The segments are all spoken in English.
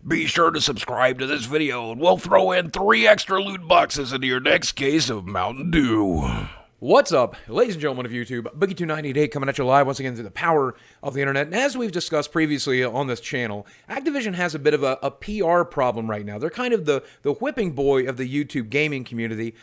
Be sure to subscribe to this video and we'll throw in 3 extra loot boxes into your next case of Mountain Dew. What's up, ladies and gentlemen of YouTube? Boogie298 coming at you live once again through the power of the internet. And as we've discussed previously on this channel, Activision has a bit of a PR problem right now. They're kind of the whipping boy of the YouTube gaming community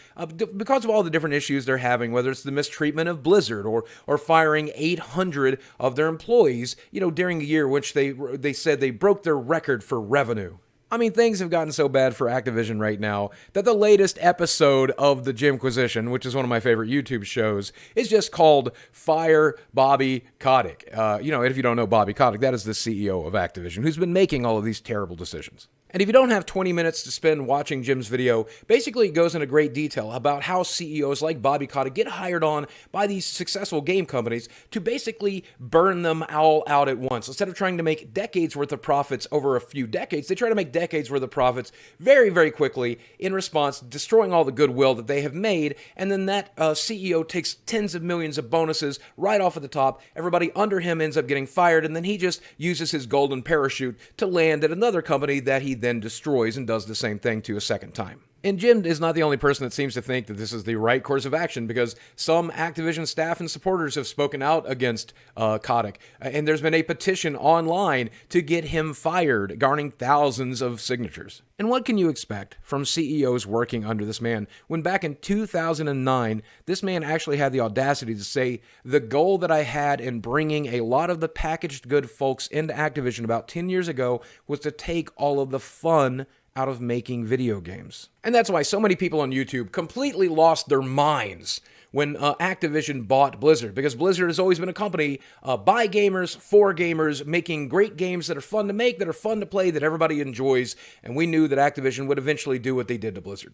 because of all the different issues they're having, whether it's the mistreatment of Blizzard or firing 800 of their employees, during a year which they said they broke their record for revenue. I mean, things have gotten so bad for Activision right now that the latest episode of the Jimquisition, which is one of my favorite YouTube shows, is just called Fire Bobby Kotick. If you don't know Bobby Kotick, that is the CEO of Activision, who's been making all of these terrible decisions. And if you don't have 20 minutes to spend watching Jim's video, basically it goes into great detail about how CEOs like Bobby Kotick get hired on by these successful game companies to basically burn them all out at once. Instead of trying to make decades worth of profits over a few decades, they try to make decades worth of profits very, very quickly in response, destroying all the goodwill that they have made. And then that CEO takes tens of millions of bonuses right off at the top. Everybody under him ends up getting fired, and then he just uses his golden parachute to land at another company that he then destroys and does the same thing to a second time. And Jim is not the only person that seems to think that this is the right course of action, because some Activision staff and supporters have spoken out against Kotick, and there's been a petition online to get him fired, garnering thousands of signatures. And what can you expect from CEOs working under this man when back in 2009, this man actually had the audacity to say, the goal that I had in bringing a lot of the packaged good folks into Activision about 10 years ago was to take all of the fun out of making video games. And that's why so many people on YouTube completely lost their minds when Activision bought Blizzard, because Blizzard has always been a company by gamers, for gamers, making great games that are fun to make, that are fun to play, that everybody enjoys, and we knew that Activision would eventually do what they did to Blizzard.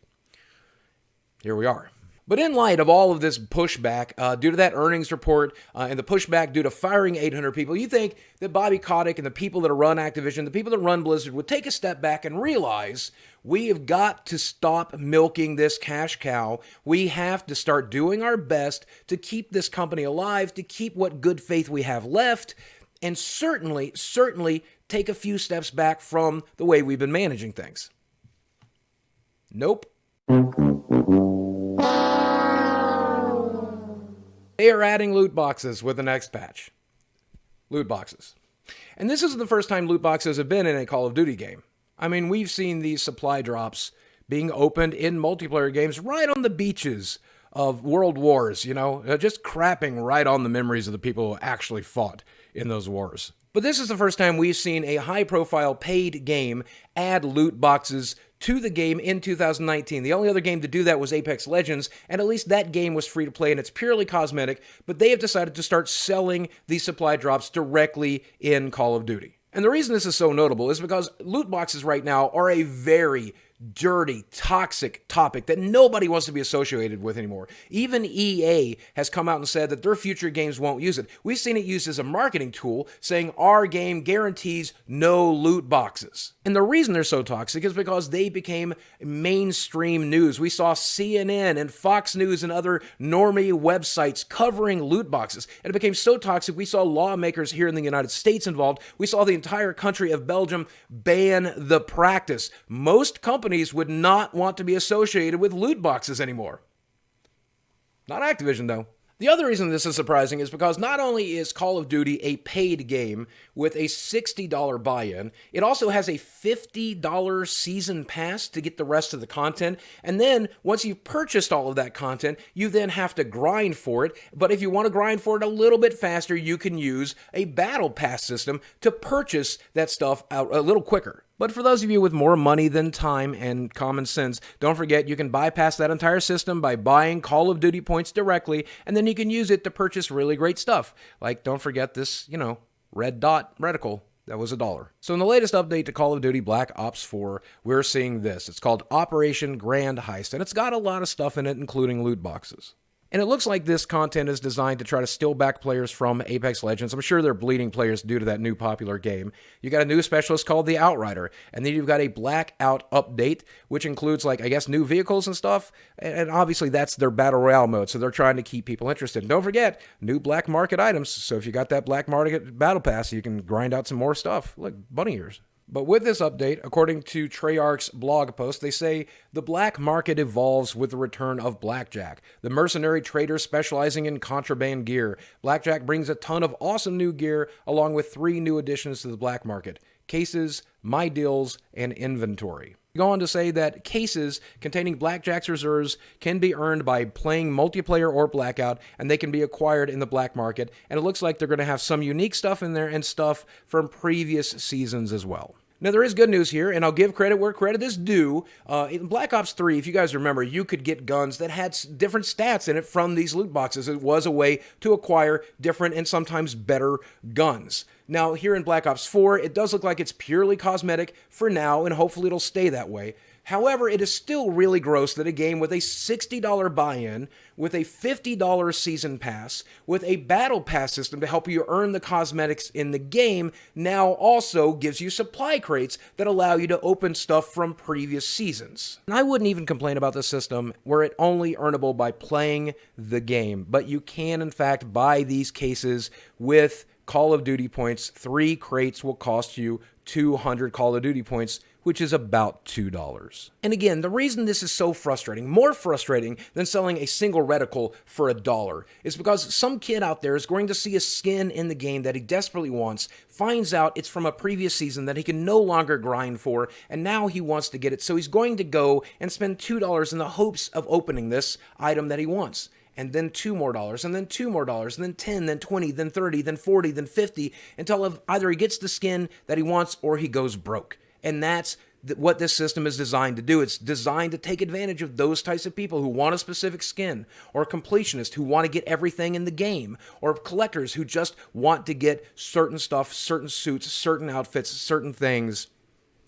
Here we are. But in light of all of this pushback, due to that earnings report and the pushback due to firing 800 people, you think that Bobby Kotick and the people that run Activision, the people that run Blizzard, would take a step back and realize we have got to stop milking this cash cow. We have to start doing our best to keep this company alive, to keep what good faith we have left, and certainly take a few steps back from the way we've been managing things. Nope. They are adding loot boxes with the next patch. Loot boxes. And this isn't the first time loot boxes have been in a Call of Duty game. I mean, we've seen these supply drops being opened in multiplayer games right on the beaches of world wars, just crapping right on the memories of the people who actually fought in those wars. But this is the first time we've seen a high-profile paid game add loot boxes to the game in 2019. The only other game to do that was Apex Legends, and at least that game was free to play and it's purely cosmetic, but they have decided to start selling these supply drops directly in Call of Duty. And the reason this is so notable is because loot boxes right now are a very dirty, toxic topic that nobody wants to be associated with anymore. Even EA has come out and said that their future games won't use it. We've seen it used as a marketing tool, saying our game guarantees no loot boxes. And the reason they're so toxic is because they became mainstream news. We saw CNN and Fox News and other normie websites covering loot boxes. And it became so toxic, we saw lawmakers here in the United States involved. We saw the entire country of Belgium ban the practice. Most companies would not want to be associated with loot boxes anymore. Not Activision, though. The other reason this is surprising is because not only is Call of Duty a paid game with a $60 buy-in, it also has a $50 season pass to get the rest of the content. And then once you've purchased all of that content, you then have to grind for it. But if you want to grind for it a little bit faster, you can use a battle pass system to purchase that stuff out a little quicker. But for those of you with more money than time and common sense, don't forget you can bypass that entire system by buying Call of Duty points directly, and then you can use it to purchase really great stuff. Like, don't forget this, red dot reticle. That was $1. So in the latest update to Call of Duty Black Ops 4, we're seeing this. It's called Operation Grand Heist, and it's got a lot of stuff in it, including loot boxes. And it looks like this content is designed to try to steal back players from Apex Legends. I'm sure they're bleeding players due to that new popular game. You got a new specialist called the Outrider, and then you've got a Blackout update, which includes, new vehicles and stuff. And obviously, that's their Battle Royale mode, so they're trying to keep people interested. And don't forget, new black market items. So if you got that black market battle pass, you can grind out some more stuff. Look, bunny ears. But with this update, according to Treyarch's blog post, they say the black market evolves with the return of Blackjack, the mercenary trader specializing in contraband gear. Blackjack brings a ton of awesome new gear along with 3 new additions to the black market: cases, my deals, and inventory. Go on to say that cases containing Blackjack's reserves can be earned by playing multiplayer or blackout, and they can be acquired in the black market, and it looks like they're going to have some unique stuff in there and stuff from previous seasons as well. Now, there is good news here, and I'll give credit where credit is due. In Black Ops 3, if you guys remember, you could get guns that had different stats in it from these loot boxes. It was a way to acquire different and sometimes better guns. Now, here in Black Ops 4, it does look like it's purely cosmetic for now, and hopefully it'll stay that way. However, it is still really gross that a game with a $60 buy-in, with a $50 season pass, with a battle pass system to help you earn the cosmetics in the game, now also gives you supply crates that allow you to open stuff from previous seasons. And I wouldn't even complain about the system were it only earnable by playing the game, but you can in fact buy these cases with Call of Duty points. 3 crates will cost you 200 Call of Duty points, which is about $2. And again, the reason this is so frustrating, more frustrating than selling a single reticle for $1, is because some kid out there is going to see a skin in the game that he desperately wants, finds out it's from a previous season that he can no longer grind for, and now he wants to get it, so he's going to go and spend $2 in the hopes of opening this item that he wants. And then $2 more, and then $2 more, and then 10, then 20, then 30, then 40, then 50, until either he gets the skin that he wants or he goes broke. And that's what this system is designed to do. It's designed to take advantage of those types of people who want a specific skin, or completionists who want to get everything in the game, or collectors who just want to get certain stuff, certain suits, certain outfits, certain things.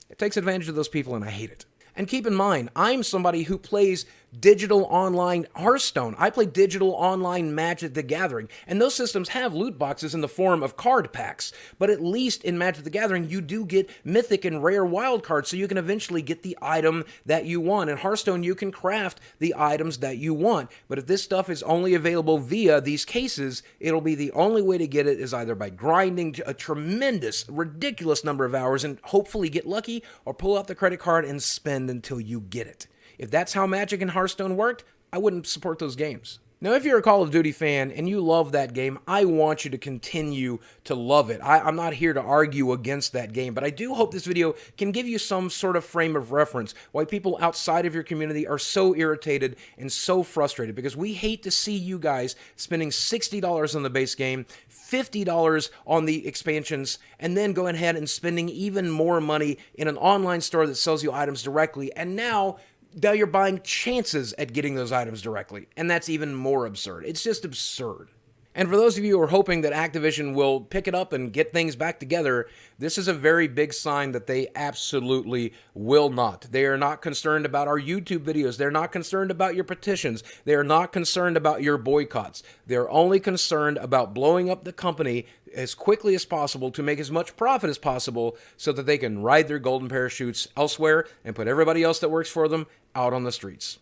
It takes advantage of those people, and I hate it. And keep in mind, I'm somebody who plays digital online Hearthstone. I play digital online Magic the Gathering, and those systems have loot boxes in the form of card packs. But at least in Magic the Gathering, you do get mythic and rare wild cards, so you can eventually get the item that you want. In Hearthstone, you can craft the items that you want. But if this stuff is only available via these cases, it'll be the only way to get it is either by grinding a tremendous, ridiculous number of hours and hopefully get lucky, or pull out the credit card and spend until you get it. If that's how Magic and Hearthstone worked, I wouldn't support those games. Now, if you're a Call of Duty fan and you love that game, I want you to continue to love it. I'm not here to argue against that game, but I do hope this video can give you some sort of frame of reference why people outside of your community are so irritated and so frustrated, because we hate to see you guys spending $60 on the base game, $50 on the expansions, and then going ahead and spending even more money in an online store that sells you items directly, and now you're buying chances at getting those items directly, and that's even more absurd. It's just absurd. And for those of you who are hoping that Activision will pick it up and get things back together, this is a very big sign that they absolutely will not. They are not concerned about our YouTube videos. They're not concerned about your petitions. They are not concerned about your boycotts. They're only concerned about blowing up the company as quickly as possible to make as much profit as possible so that they can ride their golden parachutes elsewhere and put everybody else that works for them out on the streets.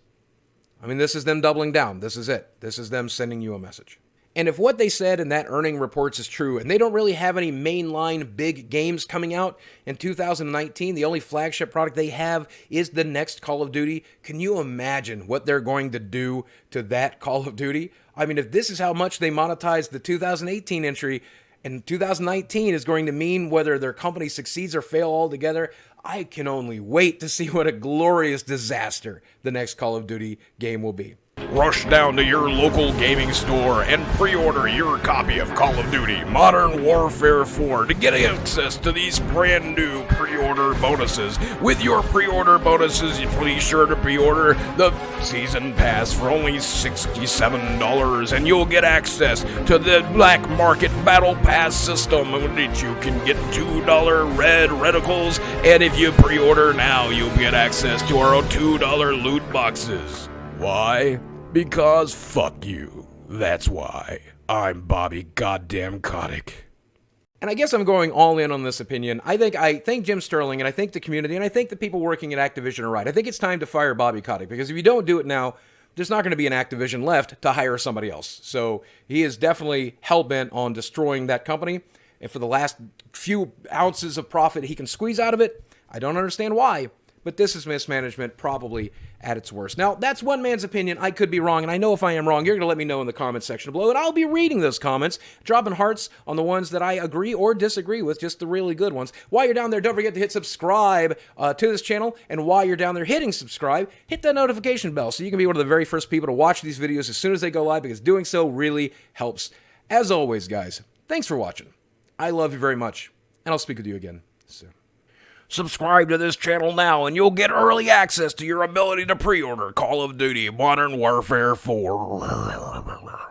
I mean, this is them doubling down. This is it. This is them sending you a message. And if what they said in that earning reports is true, and they don't really have any mainline big games coming out in 2019, the only flagship product they have is the next Call of Duty, can you imagine what they're going to do to that Call of Duty? I mean, if this is how much they monetized the 2018 entry, and 2019 is going to mean whether their company succeeds or fail altogether, I can only wait to see what a glorious disaster the next Call of Duty game will be. Rush down to your local gaming store and pre-order your copy of Call of Duty Modern Warfare 4 to get access to these brand new pre-order bonuses. With your pre-order bonuses, you please sure to pre-order the Season Pass for only $67, and you'll get access to the Black Market Battle Pass system, in which you can get $2 red reticles, and if you pre-order now, you'll get access to our $2 loot boxes. Why? Because fuck you. That's why. I'm Bobby Goddamn Kotick. And I guess I'm going all in on this opinion. I think Jim Sterling, and I think the community, and I think the people working at Activision are right. I think it's time to fire Bobby Kotick, because if you don't do it now, there's not going to be an Activision left to hire somebody else. So he is definitely hell-bent on destroying that company. and for the last few ounces of profit he can squeeze out of it, I don't understand why. But this is mismanagement, probably at its worst. Now, that's one man's opinion. I could be wrong, and I know if I am wrong, you're going to let me know in the comments section below, and I'll be reading those comments, dropping hearts on the ones that I agree or disagree with, just the really good ones. While you're down there, don't forget to hit subscribe to this channel, and while you're down there hitting subscribe, hit that notification bell so you can be one of the very first people to watch these videos as soon as they go live, because doing so really helps. As always, guys, thanks for watching. I love you very much, and I'll speak with you again soon. Subscribe to this channel now and you'll get early access to your ability to pre-order Call of Duty Modern Warfare 4.